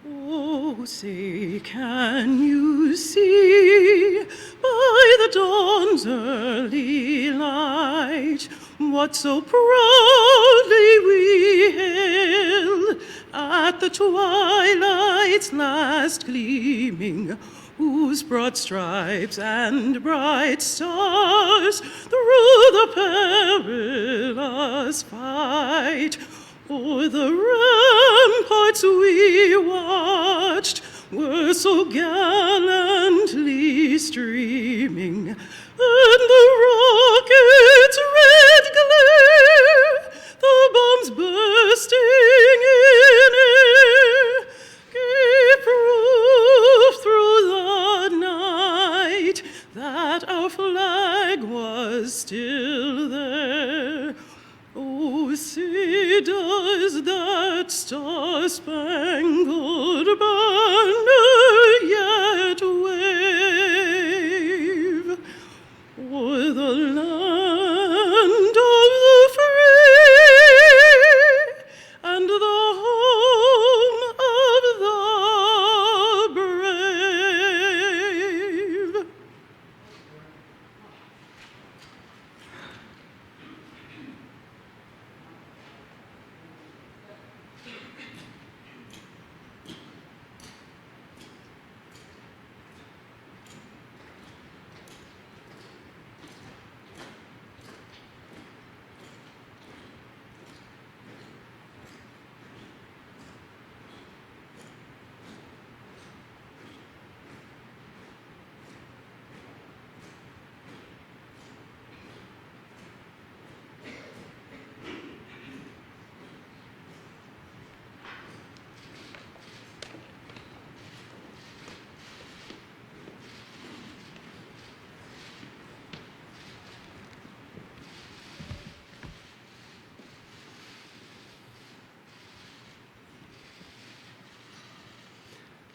Oh, say, can you see by the dawn's early light what so proudly we hailed at the twilight's last gleaming, whose broad stripes and bright stars through the perilous fight o'er the ramparts we watched were so gallantly streaming, and the rocket's red glare, the bombs bursting in air, gave proof through the night that our flag was still there. Oh, say, does that star-spangled banner yet wave o'er the land of the free and the home of the brave?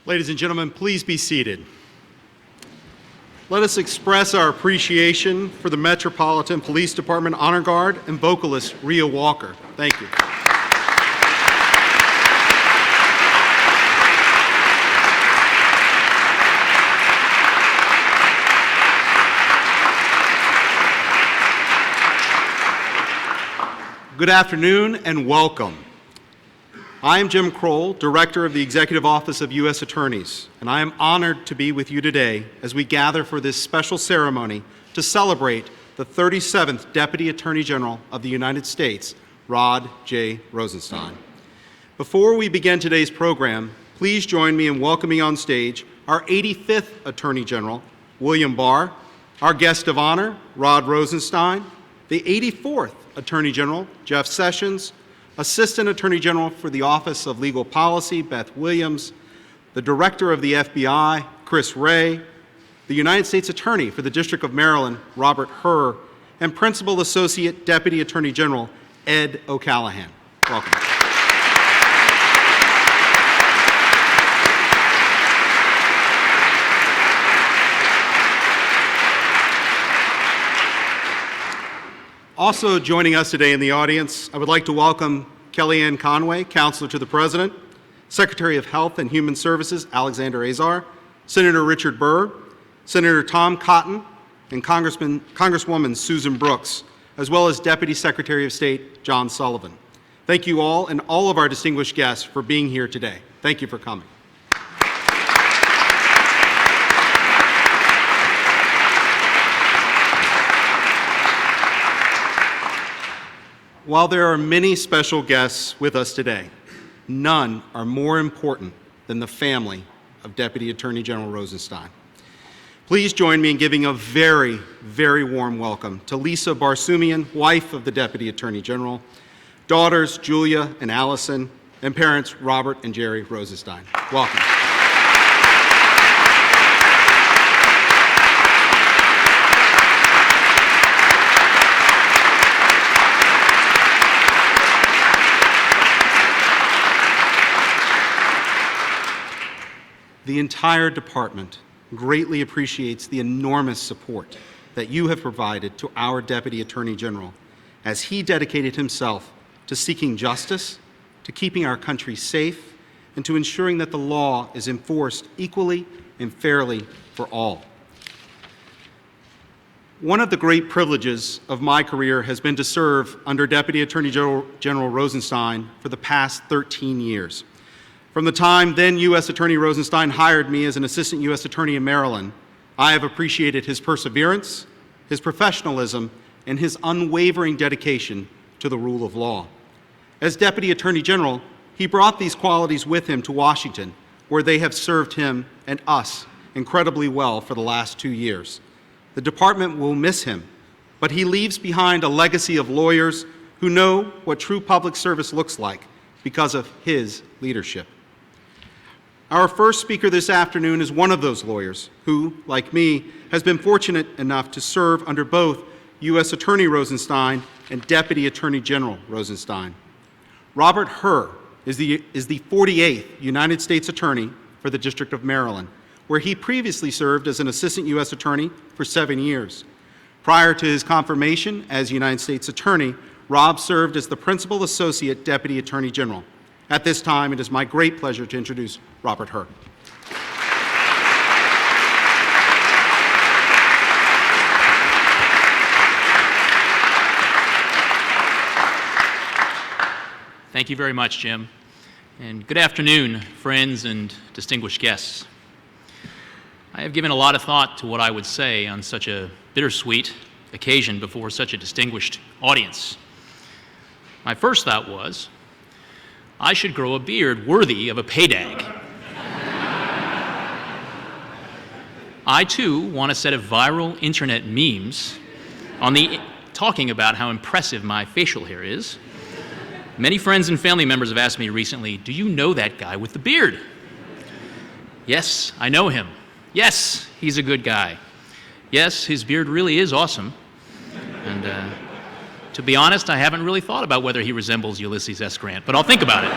Ladies and gentlemen, please be seated. Let us express our appreciation for the Metropolitan Police Department Honor Guard and vocalist RHEA Walker. Thank you. Good afternoon and welcome. I am Jim Kroll, Director of the Executive Office of U.S. Attorneys, and I am honored to be with you today as we gather for this special ceremony to celebrate the 37th Deputy Attorney General of the United States, Rod J. Rosenstein. Before we begin today's program, please join me in welcoming on stage our 85th Attorney General, William Barr, our guest of honor, Rod Rosenstein, the 84th Attorney General, Jeff Sessions, Assistant Attorney General for the Office of Legal Policy, Beth Williams, the Director of the FBI, Chris Wray, the United States Attorney for the District of Maryland, Robert Hur, and Principal Associate Deputy Attorney General, Ed O'Callahan. Welcome. Also joining us today in the audience, I would like to welcome Kellyanne Conway, Counselor to the President, Secretary of Health and Human Services, Alexander Azar, Senator Richard Burr, Senator Tom Cotton, and Congresswoman Susan Brooks, as well as Deputy Secretary of State John Sullivan. Thank you all and all of our distinguished guests for being here today. Thank you for coming. While there are many special guests with us today, none are more important than the family of Deputy Attorney General Rosenstein. Please join me in giving a very, very warm welcome to Lisa Barsumian, wife of the Deputy Attorney General, daughters Julia and Allison, and parents Robert and Jerry Rosenstein. Welcome. The entire department greatly appreciates the enormous support that you have provided to our Deputy Attorney General as he dedicated himself to seeking justice, to keeping our country safe, and to ensuring that the law is enforced equally and fairly for all. One of the great privileges of my career has been to serve under Deputy Attorney General Rosenstein for the past 13 years. From the time then U.S. Attorney Rosenstein hired me as an Assistant U.S. Attorney in Maryland, I have appreciated his perseverance, his professionalism, and his unwavering dedication to the rule of law. As Deputy Attorney General, he brought these qualities with him to Washington, where they have served him and us incredibly well for the last 2 years. The department will miss him, but he leaves behind a legacy of lawyers who know what true public service looks like because of his leadership. Our first speaker this afternoon is one of those lawyers who, like me, has been fortunate enough to serve under both U.S. Attorney Rosenstein and Deputy Attorney General Rosenstein. Robert Hur is the 48th United States Attorney for the District of Maryland, where he previously served as an Assistant U.S. Attorney for 7 years. Prior to his confirmation as United States Attorney, Rob served as the Principal Associate Deputy Attorney General. At this time, it is my great pleasure to introduce Robert Hur. Thank you very much, Jim. And good afternoon, friends and distinguished guests. I have given a lot of thought to what I would say on such a bittersweet occasion before such a distinguished audience. My first thought was, I should grow a beard worthy of a paydag. I, too, want a set of viral internet memes talking about how impressive my facial hair is. Many friends and family members have asked me recently, do you know that guy with the beard? Yes, I know him. Yes, he's a good guy. Yes, his beard really is awesome. And to be honest, I haven't really thought about whether he resembles Ulysses S. Grant, but I'll think about it.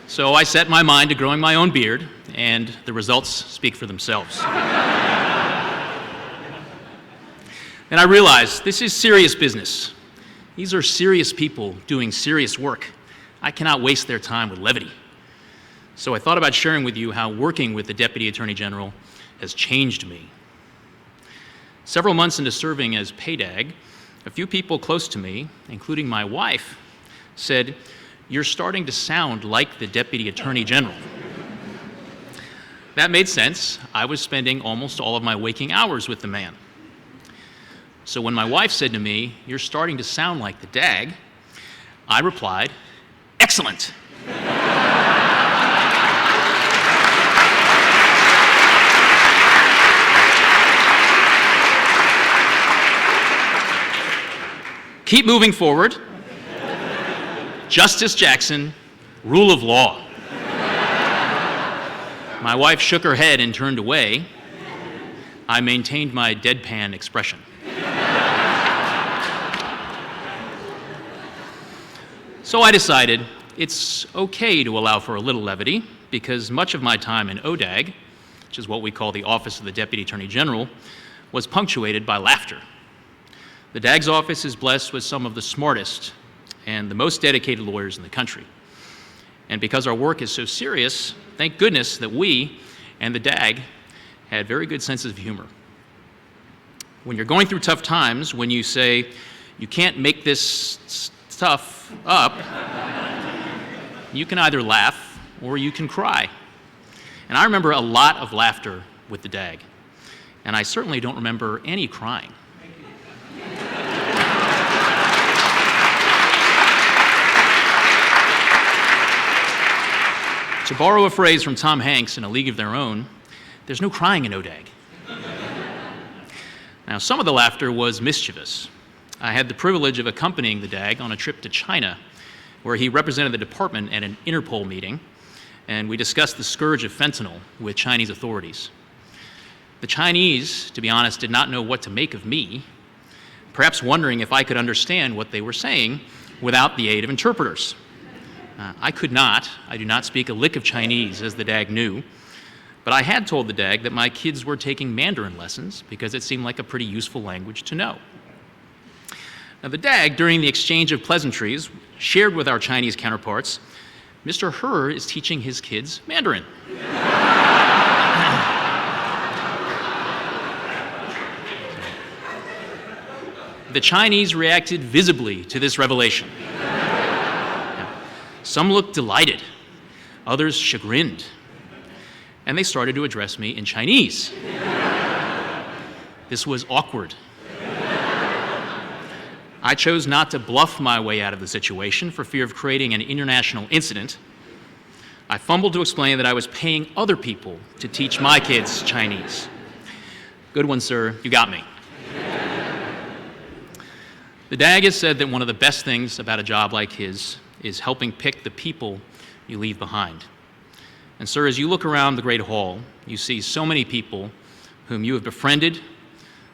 So I set my mind to growing my own beard, and the results speak for themselves. And I realized this is serious business. These are serious people doing serious work. I cannot waste their time with levity. So I thought about sharing with you how working with the Deputy Attorney General has changed me. Several months into serving as paydag, a few people close to me, including my wife, said, "You're starting to sound like the Deputy Attorney General." That made sense. I was spending almost all of my waking hours with the man. So when my wife said to me, "You're starting to sound like the DAG," I replied, "Excellent." Keep moving forward. Justice Jackson, rule of law. My wife shook her head and turned away. I maintained my deadpan expression. So I decided it's okay to allow for a little levity because much of my time in ODAG, which is what we call the Office of the Deputy Attorney General, was punctuated by laughter. The DAG's office is blessed with some of the smartest and the most dedicated lawyers in the country. And because our work is so serious, thank goodness that we and the DAG had very good senses of humor. When you're going through tough times, when you say, "You can't make this stuff up," you can either laugh or you can cry. And I remember a lot of laughter with the DAG, and I certainly don't remember any crying. To borrow a phrase from Tom Hanks in A League of Their Own, there's no crying in ODAG. Now, some of the laughter was mischievous. I had the privilege of accompanying the DAG on a trip to China, where he represented the department at an Interpol meeting, and we discussed the scourge of fentanyl with Chinese authorities. The Chinese, to be honest, did not know what to make of me, perhaps wondering if I could understand what they were saying without the aid of interpreters. I do not speak a lick of Chinese, as the DAG knew, but I had told the DAG that my kids were taking Mandarin lessons because it seemed like a pretty useful language to know. Now, the DAG, during the exchange of pleasantries, shared with our Chinese counterparts Mr. He is teaching his kids Mandarin. The Chinese reacted visibly to this revelation. Some looked delighted, others chagrined, and they started to address me in Chinese. This was awkward. I chose not to bluff my way out of the situation for fear of creating an international incident. I fumbled to explain that I was paying other people to teach my kids Chinese. Good one, sir. You got me. The DAG has said that one of the best things about a job like his is helping pick the people you leave behind. And sir, as you look around the Great Hall, you see so many people whom you have befriended,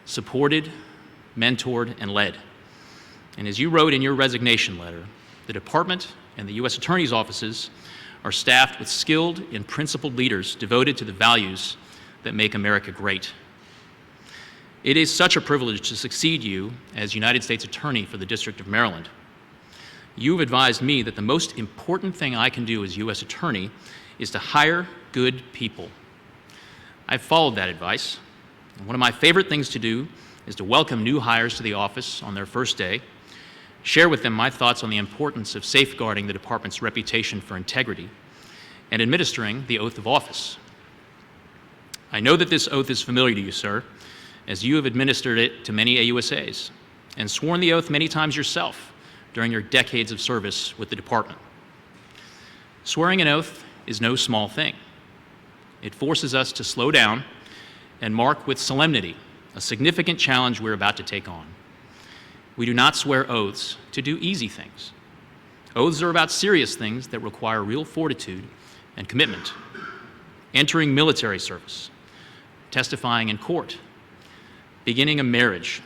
supported, mentored, and led. And as you wrote in your resignation letter, the department and the U.S. Attorney's offices are staffed with skilled and principled leaders devoted to the values that make America great. It is such a privilege to succeed you as United States Attorney for the District of Maryland. You've advised me that the most important thing I can do as U.S. Attorney is to hire good people. I've followed that advice. And one of my favorite things to do is to welcome new hires to the office on their first day, share with them my thoughts on the importance of safeguarding the department's reputation for integrity, and administering the oath of office. I know that this oath is familiar to you, sir, as you have administered it to many AUSAs and sworn the oath many times yourself during your decades of service with the department. Swearing an oath is no small thing. It forces us to slow down and mark with solemnity a significant challenge we're about to take on. We do not swear oaths to do easy things. Oaths are about serious things that require real fortitude and commitment. Entering military service, testifying in court, beginning a marriage,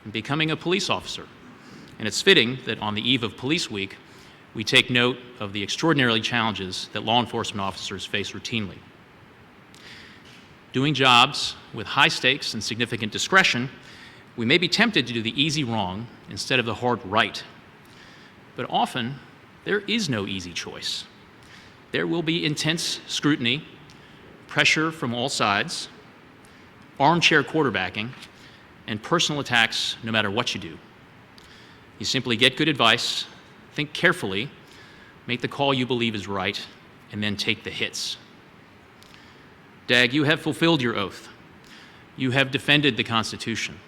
and becoming a police officer. And it's fitting that on the eve of Police Week, we take note of the extraordinary challenges that law enforcement officers face routinely. Doing jobs with high stakes and significant discretion, we may be tempted to do the easy wrong instead of the hard right. But often, there is no easy choice. There will be intense scrutiny, pressure from all sides, armchair quarterbacking, and personal attacks no matter what you do. You simply get good advice, think carefully, make the call you believe is right, and then take the hits. DAG, you have fulfilled your oath. You have defended the Constitution.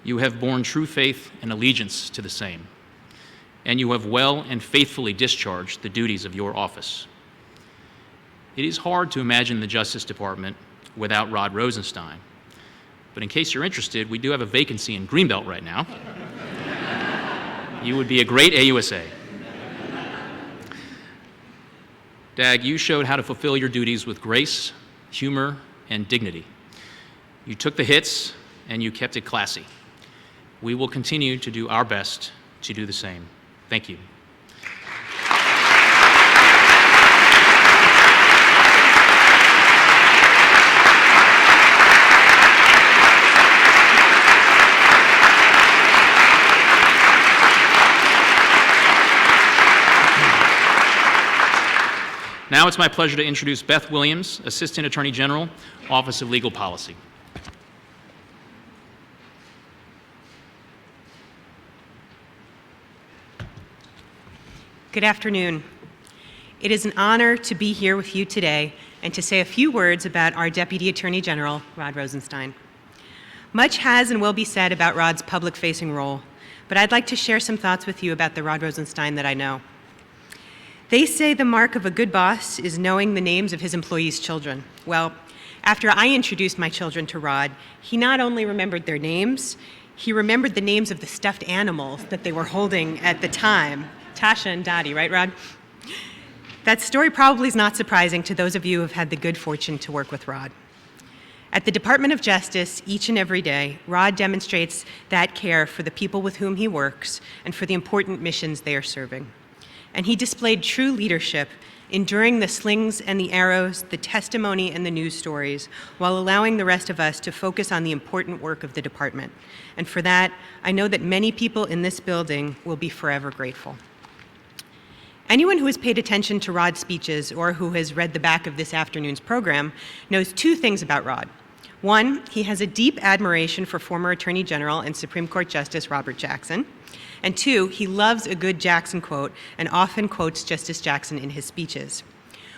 You have borne true faith and allegiance to the same. And you have well and faithfully discharged the duties of your office. It is hard to imagine the Justice Department without Rod Rosenstein. But in case you're interested, we do have a vacancy in Greenbelt right now. You would be a great AUSA. DAG, you showed how to fulfill your duties with grace, humor, and dignity. You took the hits, and you kept it classy. We will continue to do our best to do the same. Thank you. Now it's my pleasure to introduce Beth Williams, Assistant Attorney General, Office of Legal Policy. Good afternoon. It is an honor to be here with you today and to say a few words about our Deputy Attorney General, Rod Rosenstein. Much has and will be said about Rod's public-facing role, but I'd like to share some thoughts with you about the Rod Rosenstein that I know. They say the mark of a good boss is knowing the names of his employees' children. Well, after I introduced my children to Rod, he not only remembered their names, he remembered the names of the stuffed animals that they were holding at the time. Tasha and Dottie, right, Rod? That story probably is not surprising to those of you who have had the good fortune to work with Rod. At the Department of Justice, each and every day, Rod demonstrates that care for the people with whom he works and for the important missions they are serving. And he displayed true leadership, enduring the slings and the arrows, the testimony and the news stories, while allowing the rest of us to focus on the important work of the department. And for that, I know that many people in this building will be forever grateful. Anyone who has paid attention to Rod's speeches or who has read the back of this afternoon's program knows two things about Rod. One, he has a deep admiration for former Attorney General and Supreme Court Justice Robert Jackson. And two, he loves a good Jackson quote and often quotes Justice Jackson in his speeches.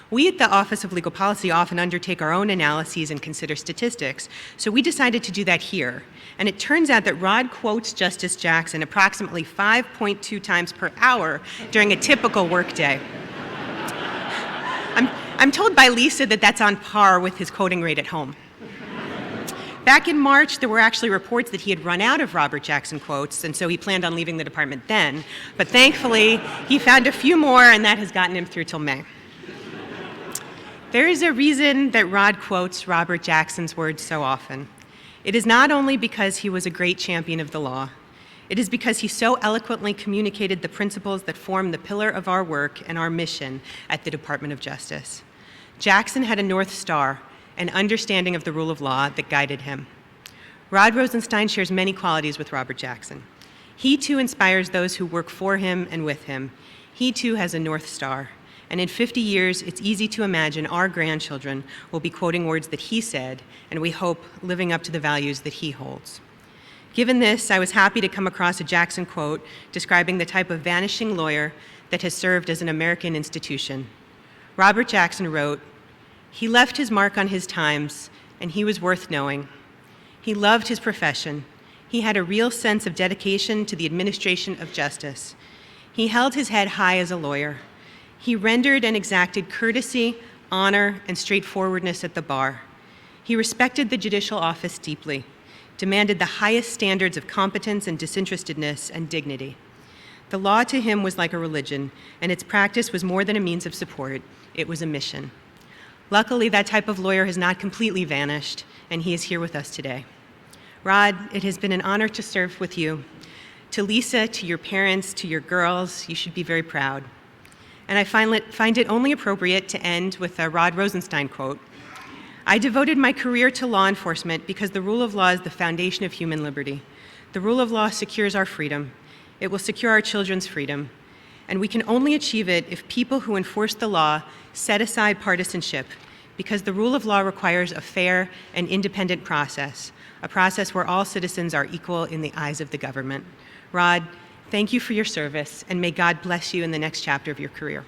We at the Office of Legal Policy often undertake our own analyses and consider statistics, so we decided to do that here. And it turns out that Rod quotes Justice Jackson approximately 5.2 times per hour during a typical workday. I'm told by Lisa that that's on par with his quoting rate at home. Back in March, there were actually reports that he had run out of Robert Jackson quotes, and so he planned on leaving the department then. But thankfully, he found a few more, and that has gotten him through till May. There is a reason that Rod quotes Robert Jackson's words so often. It is not only because he was a great champion of the law. It is because he so eloquently communicated the principles that form the pillar of our work and our mission at the Department of Justice. Jackson had a North Star, an understanding of the rule of law that guided him. Rod Rosenstein shares many qualities with Robert Jackson. He too inspires those who work for him and with him. He too has a North Star. And in 50 years, it's easy to imagine our grandchildren will be quoting words that he said, and we hope living up to the values that he holds. Given this, I was happy to come across a Jackson quote describing the type of vanishing lawyer that has served as an American institution. Robert Jackson wrote, "He left his mark on his times, and he was worth knowing. He loved his profession. He had a real sense of dedication to the administration of justice. He held his head high as a lawyer. He rendered and exacted courtesy, honor, and straightforwardness at the bar. He respected the judicial office deeply, demanded the highest standards of competence and disinterestedness and dignity. The law to him was like a religion, and its practice was more than a means of support. It was a mission." Luckily, that type of lawyer has not completely vanished, and he is here with us today. Rod, it has been an honor to serve with you. To Lisa, to your parents, to your girls, you should be very proud. And I find it only appropriate to end with a Rod Rosenstein quote. "I devoted my career to law enforcement because the rule of law is the foundation of human liberty. The rule of law secures our freedom. It will secure our children's freedom. And we can only achieve it if people who enforce the law set aside partisanship, because the rule of law requires a fair and independent process, a process where all citizens are equal in the eyes of the government." Rod, thank you for your service, and may God bless you in the next chapter of your career.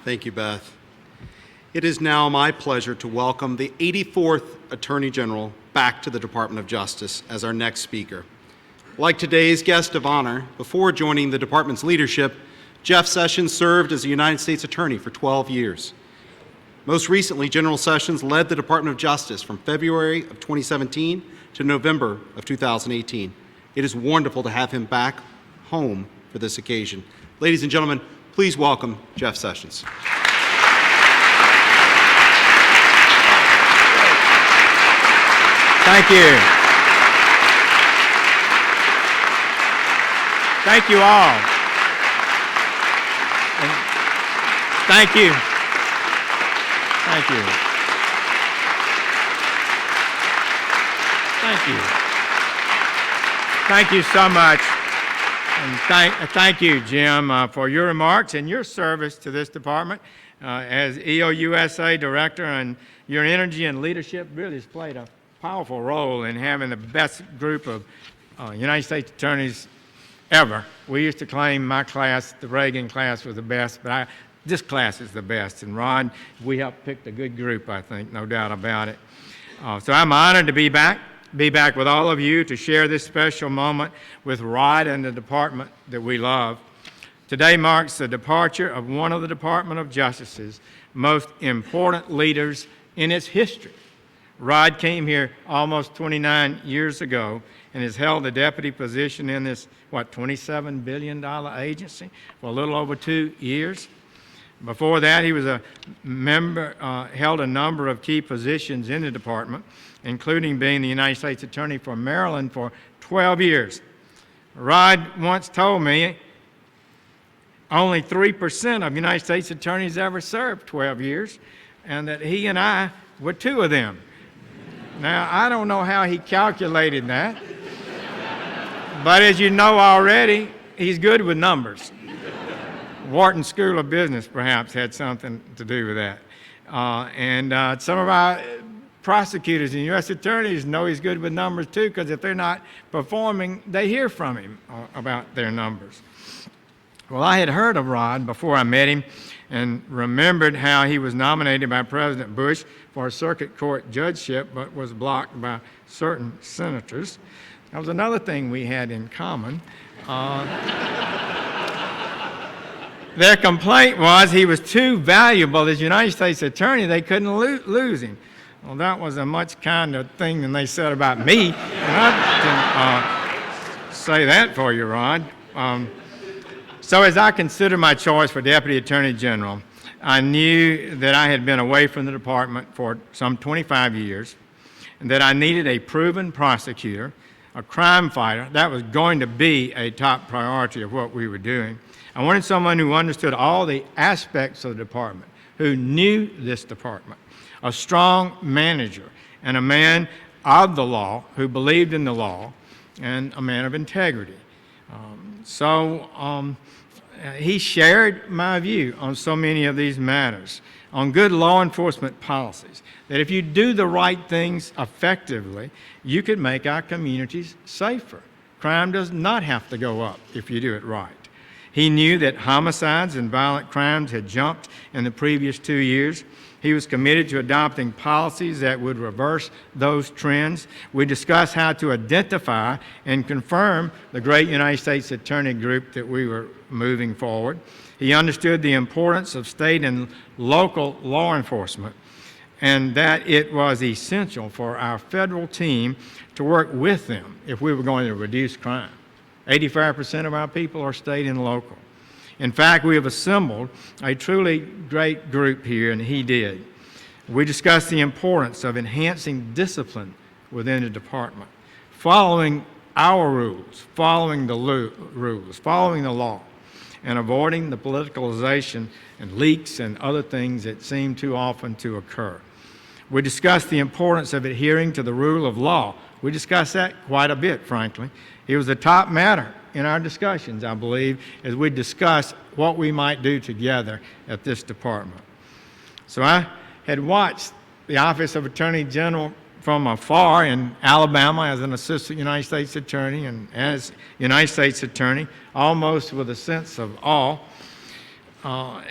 Thank you, Beth. It is now my pleasure to welcome the 84th Attorney General back to the Department of Justice as our next speaker. Like today's guest of honor, before joining the department's leadership, Jeff Sessions served as a United States Attorney for 12 years. Most recently, General Sessions led the Department of Justice from February of 2017 to November of 2018. It is wonderful to have him back home for this occasion. Ladies and gentlemen, please welcome Jeff Sessions. Thank you. Thank you all. And thank you. Thank you. Thank you. Thank you so much. And thank you, Jim, for your remarks and your service to this department as EOUSA Director, and your energy and leadership really has played a powerful role in having the best group of United States attorneys ever. We used to claim my class, the Reagan class, was the best, but this class is the best. And Rod, we helped pick a good group, I think, no doubt about it. So I'm honored to be back with all of you to share this special moment with Rod and the department that we love. Today marks the departure of one of the Department of Justice's most important leaders in its history. Rod came here almost 29 years ago and has held the deputy position in this, $27 billion agency for a little over 2 years. Before that, he was a member, held a number of key positions in the department, including being the United States Attorney for Maryland for 12 years. Rod once told me, only 3% of United States attorneys ever served 12 years, and that he and I were 2 of them. Now, I don't know how he calculated that, but as you know already, he's good with numbers. Wharton School of Business perhaps had something to do with that. And some of our prosecutors and U.S. attorneys know he's good with numbers too, because if they're not performing, they hear from him about their numbers. Well, I had heard of Rod before I met him and remembered how he was nominated by President Bush for a circuit court judgeship, but was blocked by certain senators. That was another thing we had in common. Their complaint was he was too valuable as United States attorney. They couldn't lose him. Well, that was a much kinder thing than they said about me. And I can say that for you, Rod. So as I considered my choice for Deputy Attorney General, I knew that I had been away from the department for some 25 years, and that I needed a proven prosecutor, a crime fighter. That was going to be a top priority of what we were doing. I wanted someone who understood all the aspects of the department, who knew this department, a strong manager, and a man of the law who believed in the law, and a man of integrity. He shared my view on so many of these matters, on good law enforcement policies, that if you do the right things effectively, you could make our communities safer. Crime does not have to go up if you do it right. He knew that homicides and violent crimes had jumped in the previous 2 years. He was committed to adopting policies that would reverse those trends. We discussed how to identify and confirm the great United States Attorney group that we were moving forward. He understood the importance of state and local law enforcement, and that it was essential for our federal team to work with them if we were going to reduce crime. 85% of our people are state and local. In fact, we have assembled a truly great group here, and he did. We discussed the importance of enhancing discipline within the department, following our rules, following the rules, following the law, and avoiding the politicalization and leaks and other things that seem too often to occur. We discussed the importance of adhering to the rule of law. We discussed that quite a bit, frankly. It was the top matter in our discussions, I believe, as we discussed what we might do together at this department. So I had watched the Office of Attorney General from afar in Alabama as an assistant United States attorney and as United States attorney, almost with a sense of awe. On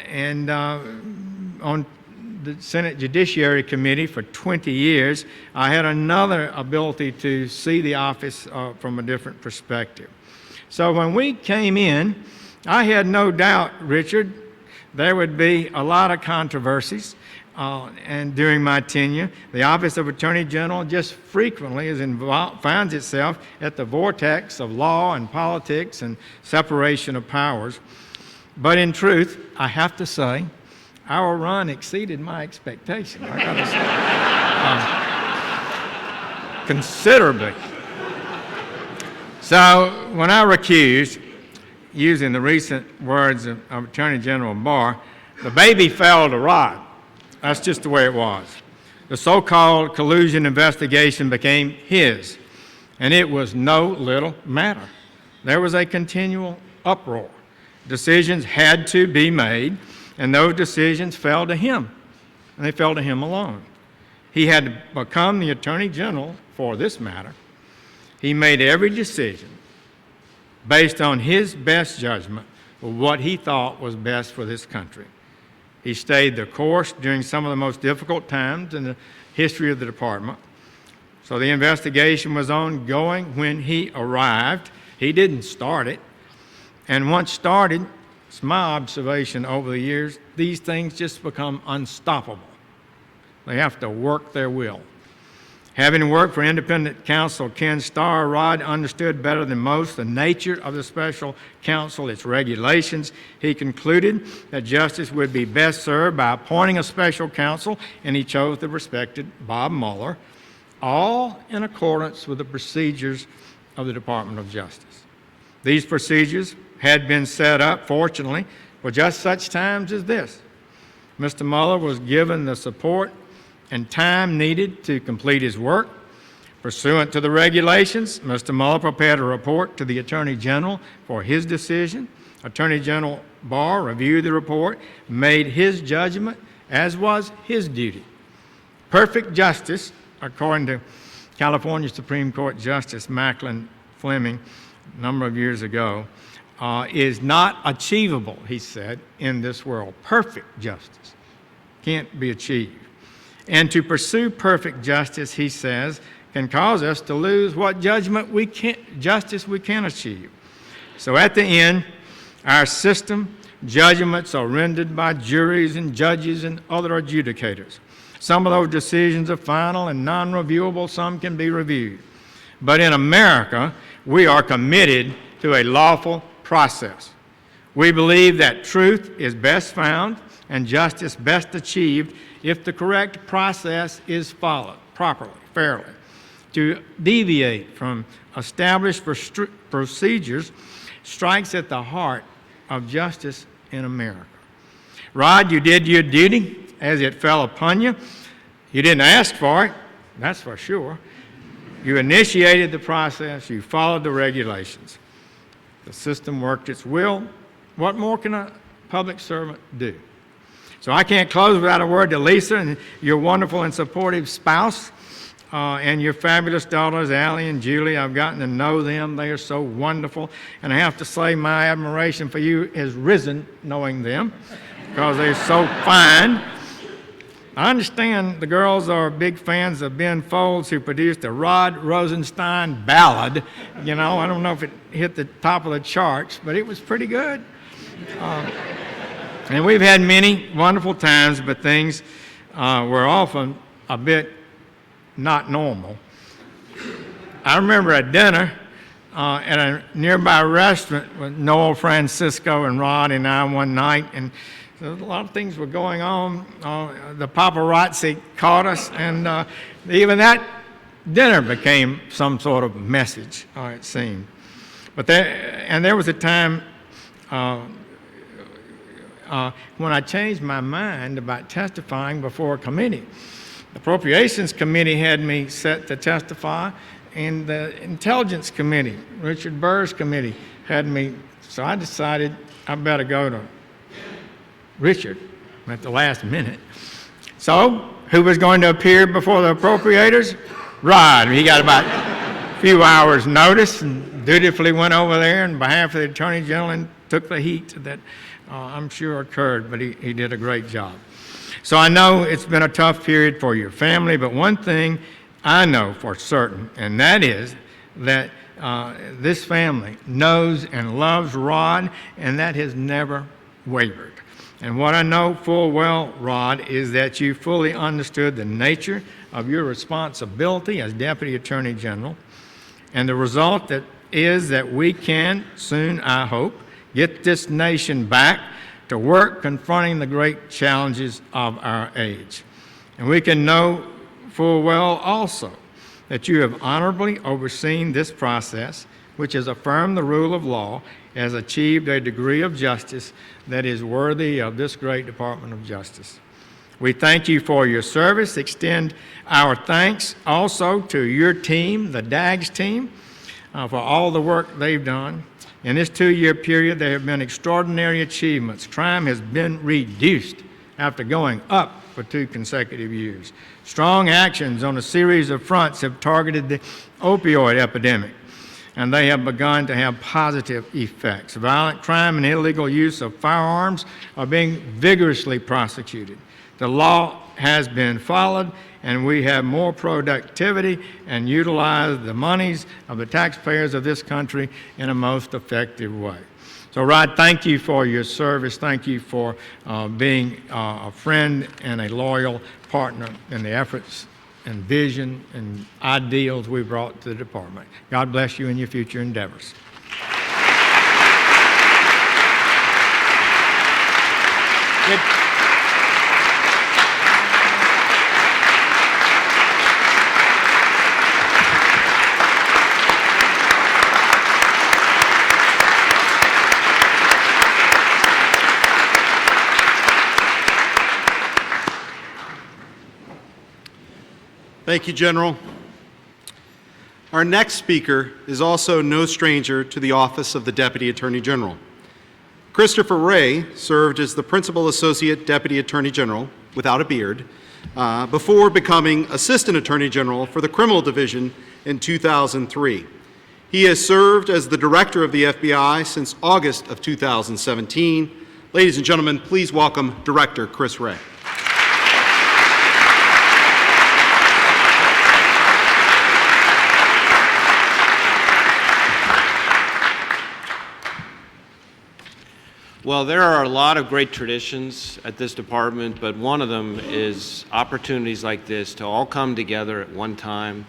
the Senate Judiciary Committee for 20 years, I had another ability to see the office from a different perspective. So when we came in, I had no doubt, Richard, there would be a lot of controversies. And during my tenure, the Office of Attorney General just frequently finds itself at the vortex of law and politics and separation of powers. But in truth, I have to say, our run exceeded my expectation. I gotta say, considerably. So when I recused, using the recent words of Attorney General Barr, the baby fell to Rod. That's just the way it was. The so-called collusion investigation became his, and it was no little matter. There was a continual uproar. Decisions had to be made, and those decisions fell to him, and they fell to him alone. He had to become the Attorney General for this matter. He made every decision based on his best judgment of what he thought was best for this country. He stayed the course during some of the most difficult times in the history of the department. So the investigation was ongoing when he arrived. He didn't start it. And once started, it's my observation over the years, these things just become unstoppable. They have to work their will. Having worked for independent counsel Ken Starr, Rod understood better than most the nature of the special counsel, its regulations. He concluded that justice would be best served by appointing a special counsel, and he chose the respected Bob Mueller, all in accordance with the procedures of the Department of Justice. These procedures had been set up, fortunately, for just such times as this. Mr. Mueller was given the support and time needed to complete his work. Pursuant to the regulations, Mr. Mueller prepared a report to the Attorney General for his decision. Attorney General Barr reviewed the report, made his judgment, as was his duty. Perfect justice, according to California Supreme Court Justice Macklin Fleming a number of years ago, is not achievable, he said, in this world. Perfect justice can't be achieved. And to pursue perfect justice, he says, can cause us to lose what justice we can achieve. So at the end, our system, judgments are rendered by juries and judges and other adjudicators. Some of those decisions are final and non-reviewable, some can be reviewed. But in America, we are committed to a lawful process. We believe that truth is best found and justice best achieved if the correct process is followed properly, fairly. To deviate from established procedures strikes at the heart of justice in America. Rod, you did your duty as it fell upon you. You didn't ask for it, that's for sure. You initiated the process, you followed the regulations. The system worked its will. What more can a public servant do? So I can't close without a word to Lisa and your wonderful and supportive spouse. And your fabulous daughters, Allie and Julie. I've gotten to know them. They are so wonderful. And I have to say my admiration for you has risen knowing them because they're so fine. I understand the girls are big fans of Ben Folds, who produced the Rod Rosenstein ballad. You know, I don't know if it hit the top of the charts, but it was pretty good. And we've had many wonderful times, but things were often a bit not normal. I remember a dinner at a nearby restaurant with Noel Francisco and Rod and I one night, and a lot of things were going on. The paparazzi caught us, and even that dinner became some sort of message, it seemed. But there was a time when I changed my mind about testifying before a committee. The Appropriations Committee had me set to testify, and the Intelligence Committee, Richard Burr's committee, had me. So I decided I better go to Richard at the last minute. So who was going to appear before the appropriators? Rod. He got about a few hours' notice and dutifully went over there on behalf of the Attorney General and took the heat that I'm sure occurred, but he did a great job. So I know it's been a tough period for your family, but one thing I know for certain, and that is that this family knows and loves Rod, and that has never wavered. And what I know full well, Rod, is that you fully understood the nature of your responsibility as Deputy Attorney General, and the result is that we can soon, I hope, get this nation back to work confronting the great challenges of our age. And we can know full well also that you have honorably overseen this process, which has affirmed the rule of law, has achieved a degree of justice that is worthy of this great Department of Justice. We thank you for your service, extend our thanks also to your team, the DAGS team, for all the work they've done. In this 2-year period, there have been extraordinary achievements. Crime has been reduced after going up for 2 consecutive years. Strong actions on a series of fronts have targeted the opioid epidemic, and they have begun to have positive effects. Violent crime and illegal use of firearms are being vigorously prosecuted. The law has been followed, and we have more productivity and utilize the monies of the taxpayers of this country in a most effective way. So, Rod, thank you for your service. Thank you for being a friend and a loyal partner in the efforts and vision and ideals we brought to the department. God bless you in your future endeavors. Thank you, General. Our next speaker is also no stranger to the office of the Deputy Attorney General. Christopher Wray served as the Principal Associate Deputy Attorney General, without a beard, before becoming Assistant Attorney General for the Criminal Division in 2003. He has served as the Director of the FBI since August of 2017. Ladies and gentlemen, please welcome Director Chris Wray. Well, there are a lot of great traditions at this department, but one of them is opportunities like this to all come together at one time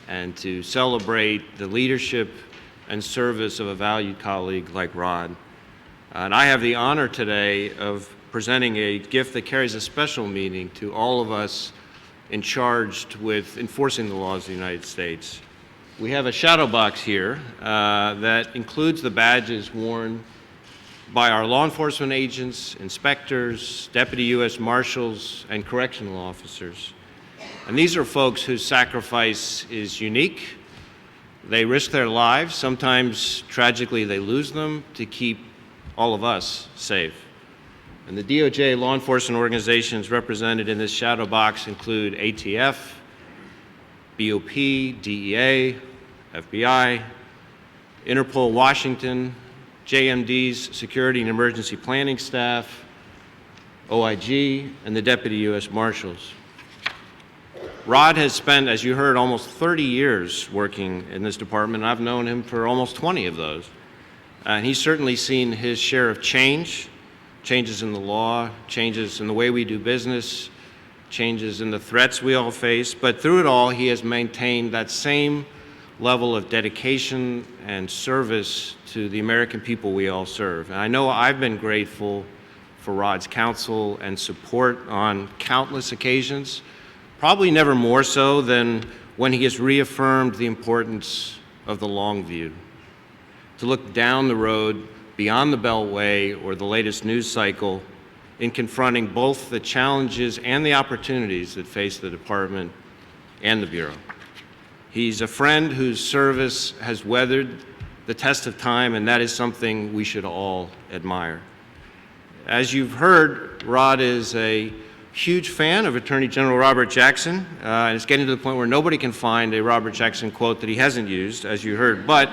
and to celebrate the leadership and service of a valued colleague like Rod. And I have the honor today of presenting a gift that carries a special meaning to all of us charged with enforcing the laws of the United States. We have a shadow box here that includes the badges worn by our law enforcement agents, inspectors, deputy U.S. marshals, and correctional officers. And these are folks whose sacrifice is unique. They risk their lives. Sometimes, tragically, they lose them to keep all of us safe. And the DOJ law enforcement organizations represented in this shadow box include ATF, BOP, DEA, FBI, Interpol Washington, JMD's Security and Emergency Planning Staff, OIG, and the Deputy U.S. Marshals. Rod has spent, as you heard, almost 30 years working in this department. I've known him for almost 20 of those. And he's certainly seen his share of changes in the law, changes in the way we do business, changes in the threats we all face. But through it all, he has maintained that same level of dedication and service to the American people we all serve. And I know I've been grateful for Rod's counsel and support on countless occasions, probably never more so than when he has reaffirmed the importance of the long view, to look down the road beyond the Beltway or the latest news cycle in confronting both the challenges and the opportunities that face the department and the Bureau. He's a friend whose service has weathered the test of time, and that is something we should all admire. As you've heard, Rod is a huge fan of Attorney General Robert Jackson, and it's getting to the point where nobody can find a Robert Jackson quote that he hasn't used, as you heard. But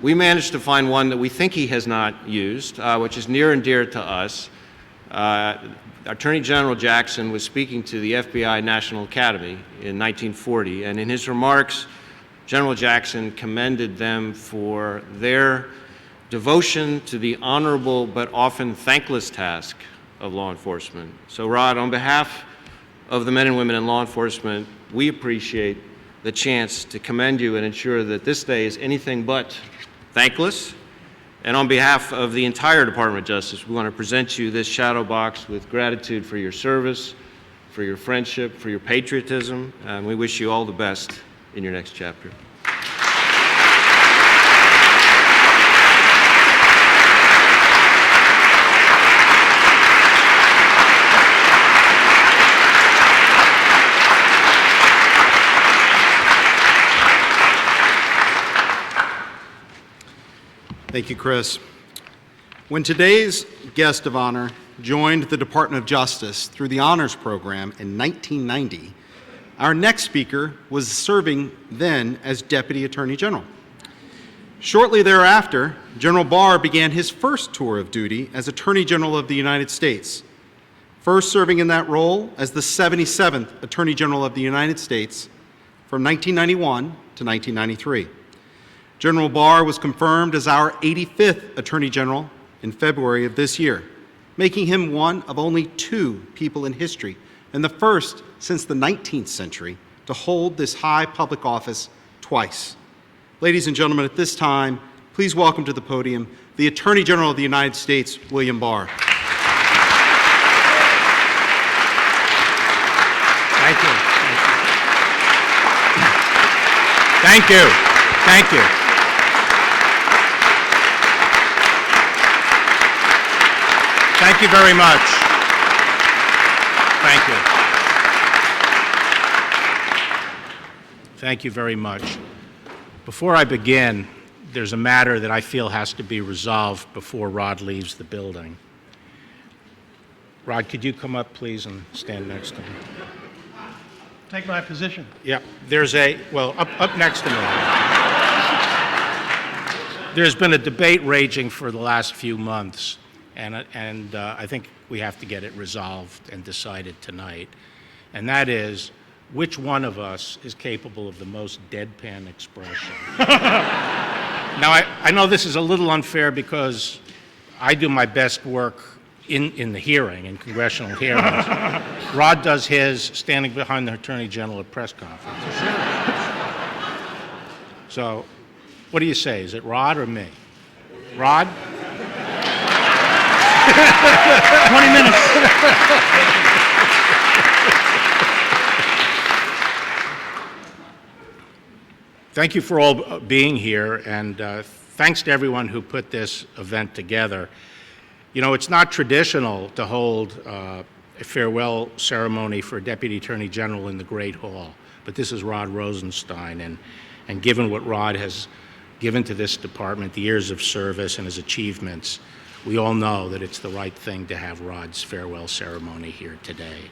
we managed to find one that we think he has not used, which is near and dear to us. Attorney General Jackson was speaking to the FBI National Academy in 1940, and in his remarks, General Jackson commended them for their devotion to the honorable but often thankless task of law enforcement. So, Rod, on behalf of the men and women in law enforcement, we appreciate the chance to commend you and ensure that this day is anything but thankless. And on behalf of the entire Department of Justice, we want to present you this shadow box with gratitude for your service, for your friendship, for your patriotism, and we wish you all the best in your next chapter. Thank you, Chris. When today's guest of honor joined the Department of Justice through the Honors Program in 1990, our next speaker was serving then as Deputy Attorney General. Shortly thereafter, General Barr began his first tour of duty as Attorney General of the United States, first serving in that role as the 77th Attorney General of the United States from 1991 to 1993. General Barr was confirmed as our 85th Attorney General in February of this year, making him one of only 2 people in history, and the first since the 19th century, to hold this high public office twice. Ladies and gentlemen, at this time, please welcome to the podium the Attorney General of the United States, William Barr. Thank you. Thank you. Thank you. Thank you very much. Thank you. Thank you very much. Before I begin, there's a matter that I feel has to be resolved before Rod leaves the building. Rod, could you come up, please, and stand next to me? Take my position. Yeah, up next to me. There's been a debate raging for the last few months, and I think we have to get it resolved and decided tonight. And that is, which one of us is capable of the most deadpan expression? Now, I know this is a little unfair because I do my best work in the hearing, in congressional hearings. Rod does his standing behind the Attorney General at press conferences. So, what do you say? Is it Rod or me? Rod? 20 minutes. Thank you for all being here, and thanks to everyone who put this event together. You know, it's not traditional to hold a farewell ceremony for a Deputy Attorney General in the Great Hall, but this is Rod Rosenstein, and given what Rod has given to this department, the years of service and his achievements, we all know that it's the right thing to have Rod's farewell ceremony here today.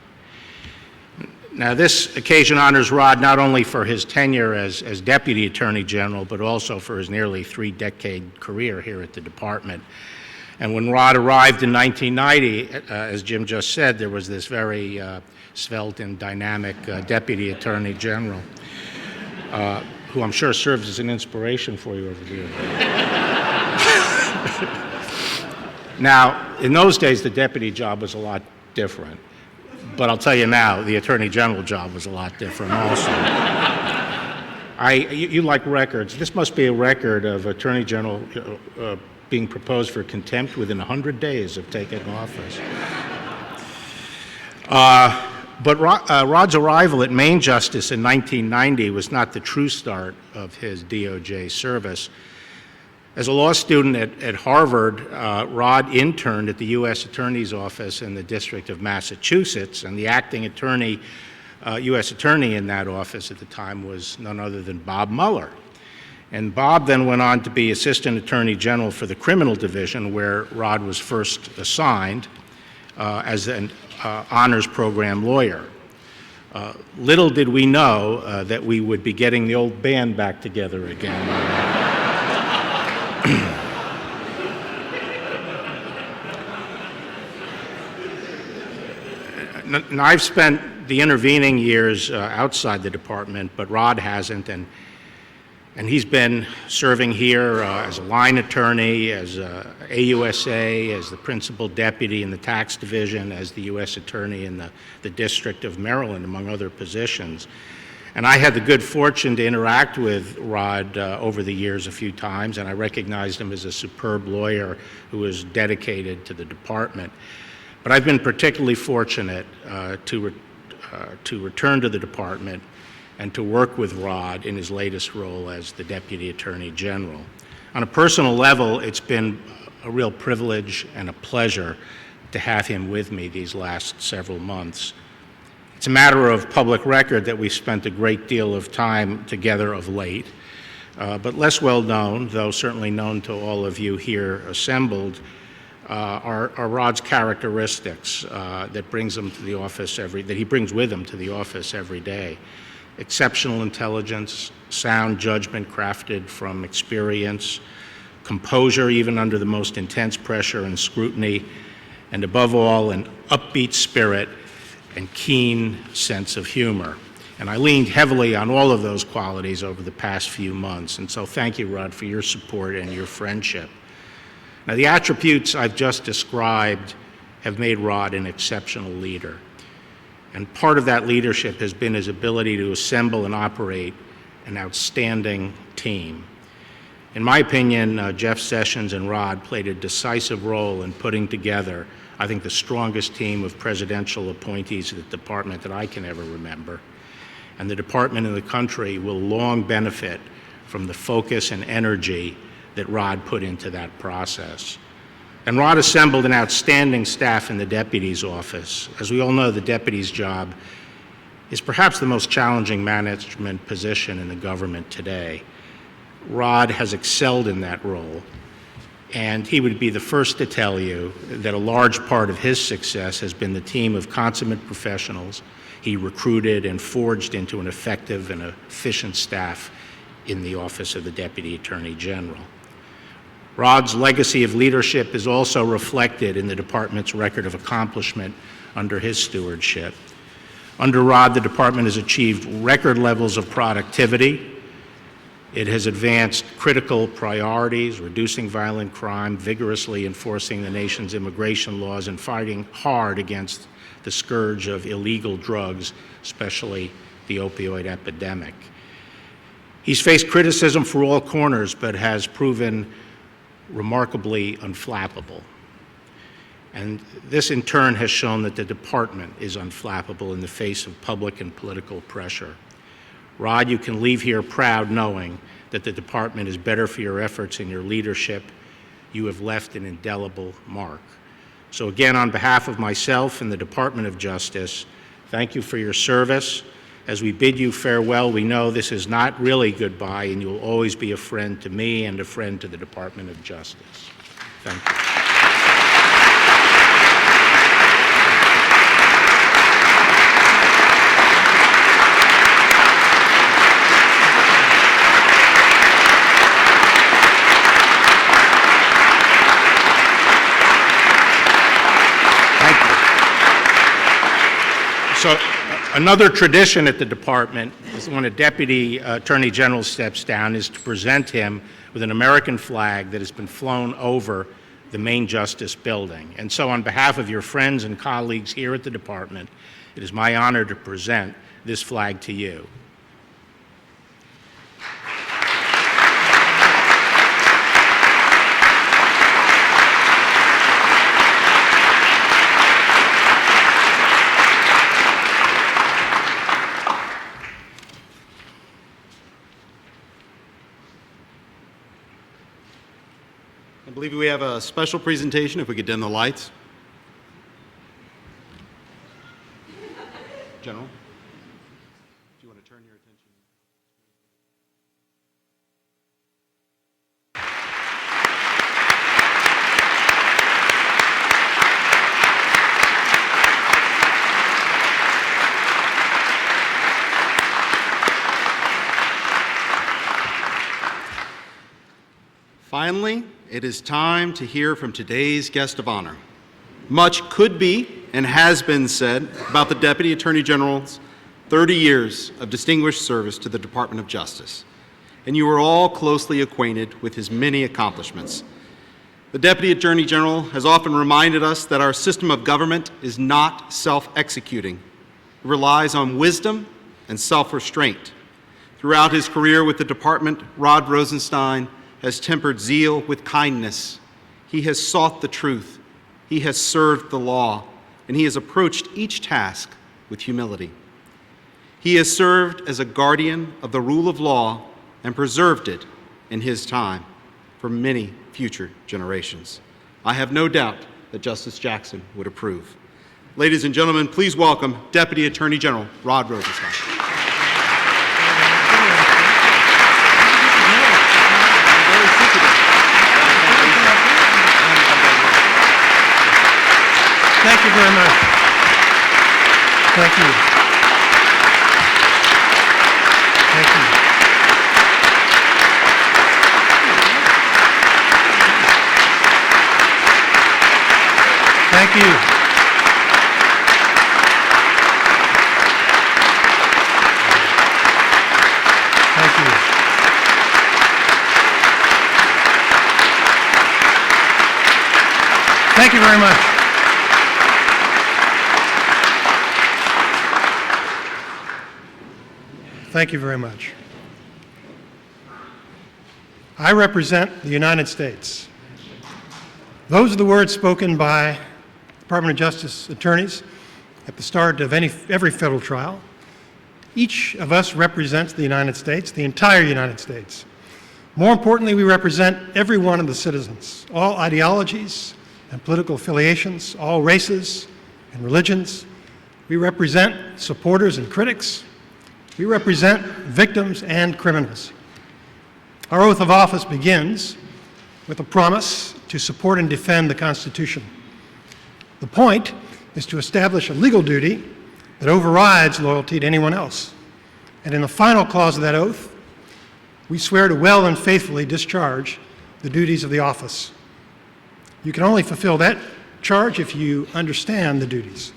Now, this occasion honors Rod not only for his tenure as Deputy Attorney General, but also for his nearly three-decade career here at the department. And when Rod arrived in 1990, as Jim just said, there was this very svelte and dynamic Deputy Attorney General, who I'm sure serves as an inspiration for you over the years. Now, in those days, the deputy job was a lot different. But I'll tell you now, the Attorney General job was a lot different also. You like records. This must be a record of Attorney General being proposed for contempt within 100 days of taking office. But Rod's arrival at Main Justice in 1990 was not the true start of his DOJ service. As a law student at Harvard, Rod interned at the U.S. Attorney's Office in the District of Massachusetts, and the acting attorney, U.S. attorney in that office at the time was none other than Bob Mueller. And Bob then went on to be Assistant Attorney General for the Criminal Division, where Rod was first assigned as an honors program lawyer. Little did we know that we would be getting the old band back together again. Now, I've spent the intervening years outside the department, but Rod hasn't, and he's been serving here as a line attorney, as AUSA, as the principal deputy in the tax division, as the U.S. attorney in the District of Maryland, among other positions. And I had the good fortune to interact with Rod over the years a few times, and I recognized him as a superb lawyer who was dedicated to the department. But I've been particularly fortunate to return to the department and to work with Rod in his latest role as the Deputy Attorney General. On a personal level, it's been a real privilege and a pleasure to have him with me these last several months. It's a matter of public record that we've spent a great deal of time together of late, but less well known, though certainly known to all of you here assembled, are Rod's characteristics that brings him to the office that he brings with him to the office every day. Exceptional intelligence, sound judgment crafted from experience, composure even under the most intense pressure and scrutiny, and above all, an upbeat spirit and keen sense of humor. And I leaned heavily on all of those qualities over the past few months, and so thank you, Rod, for your support and your friendship. Now, the attributes I've just described have made Rod an exceptional leader. And part of that leadership has been his ability to assemble and operate an outstanding team. In my opinion, Jeff Sessions and Rod played a decisive role in putting together, I think, the strongest team of presidential appointees at the department that I can ever remember. And the department and the country will long benefit from the focus and energy that Rod put into that process. And Rod assembled an outstanding staff in the deputy's office. As we all know, the deputy's job is perhaps the most challenging management position in the government today. Rod has excelled in that role, and he would be the first to tell you that a large part of his success has been the team of consummate professionals he recruited and forged into an effective and efficient staff in the Office of the Deputy Attorney General. Rod's legacy of leadership is also reflected in the department's record of accomplishment under his stewardship. Under Rod, the department has achieved record levels of productivity. It has advanced critical priorities, reducing violent crime, vigorously enforcing the nation's immigration laws, and fighting hard against the scourge of illegal drugs, especially the opioid epidemic. He's faced criticism for all corners, but has proven remarkably unflappable. And this, in turn, has shown that the department is unflappable in the face of public and political pressure. Rod, you can leave here proud knowing that the department is better for your efforts and your leadership. You have left an indelible mark. So again, on behalf of myself and the Department of Justice, thank you for your service. As we bid you farewell, we know this is not really goodbye, and you will always be a friend to me and a friend to the Department of Justice. Thank you. So another tradition at the department is when a deputy attorney general steps down is to present him with an American flag that has been flown over the main justice building. And so on behalf of your friends and colleagues here at the department, it is my honor to present this flag to you. I believe we have a special presentation, if we could dim the lights. General, do you want to turn your attention? Finally, it is time to hear from today's guest of honor. Much could be and has been said about the Deputy Attorney General's 30 years of distinguished service to the Department of Justice, and you are all closely acquainted with his many accomplishments. The Deputy Attorney General has often reminded us that our system of government is not self-executing. It relies on wisdom and self-restraint. Throughout his career with the department, Rod Rosenstein has tempered zeal with kindness. He has sought the truth. He has served the law, and he has approached each task with humility. He has served as a guardian of the rule of law and preserved it in his time for many future generations. I have no doubt that Justice Jackson would approve. Ladies and gentlemen, please welcome Deputy Attorney General Rod Rosenstein. Thank you very much. Thank you. Thank you. Thank you. Thank you. Thank you very much. Thank you very much. I represent the United States. Those are the words spoken by Department of Justice attorneys at the start of every federal trial. Each of us represents the United States, the entire United States. More importantly, we represent every one of the citizens, all ideologies and political affiliations, all races and religions, We represent supporters and critics. We represent victims and criminals. Our oath of office begins with a promise to support and defend the Constitution. The point is to establish a legal duty that overrides loyalty to anyone else. And in the final clause of that oath, we swear to well and faithfully discharge the duties of the office. You can only fulfill that charge if you understand the duties.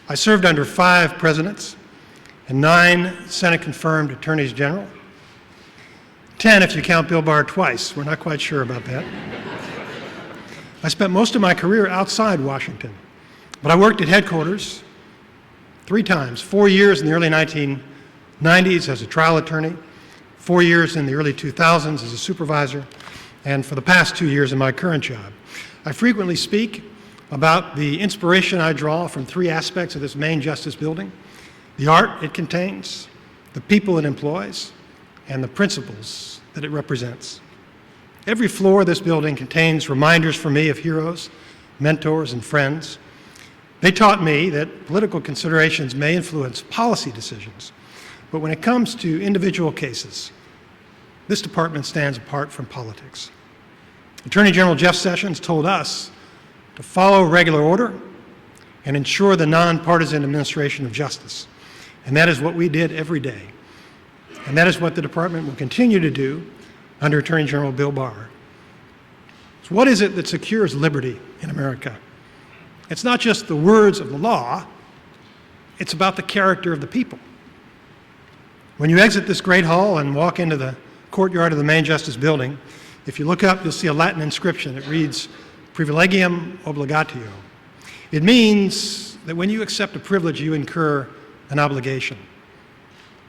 I served under 5 presidents and 9 Senate-confirmed attorneys general. 10 if you count Bill Barr twice. We're not quite sure about that. I spent most of my career outside Washington, but I worked at headquarters 3 times, 4 years in the early 1990s as a trial attorney, 4 years in the early 2000s as a supervisor, and for the past 2 years in my current job. I frequently speak about the inspiration I draw from 3 aspects of this main justice building: the art it contains, the people it employs, and the principles that it represents. Every floor of this building contains reminders for me of heroes, mentors, and friends. They taught me that political considerations may influence policy decisions, but when it comes to individual cases, this department stands apart from politics. Attorney General Jeff Sessions told us to follow regular order and ensure the nonpartisan administration of justice. And that is what we did every day. And that is what the department will continue to do under Attorney General Bill Barr. So what is it that secures liberty in America? It's not just the words of the law, it's about the character of the people. When you exit this great hall and walk into the courtyard of the main justice building, if you look up, you'll see a Latin inscription. It reads, "Privilegium obligatio." It means that when you accept a privilege, you incur an obligation.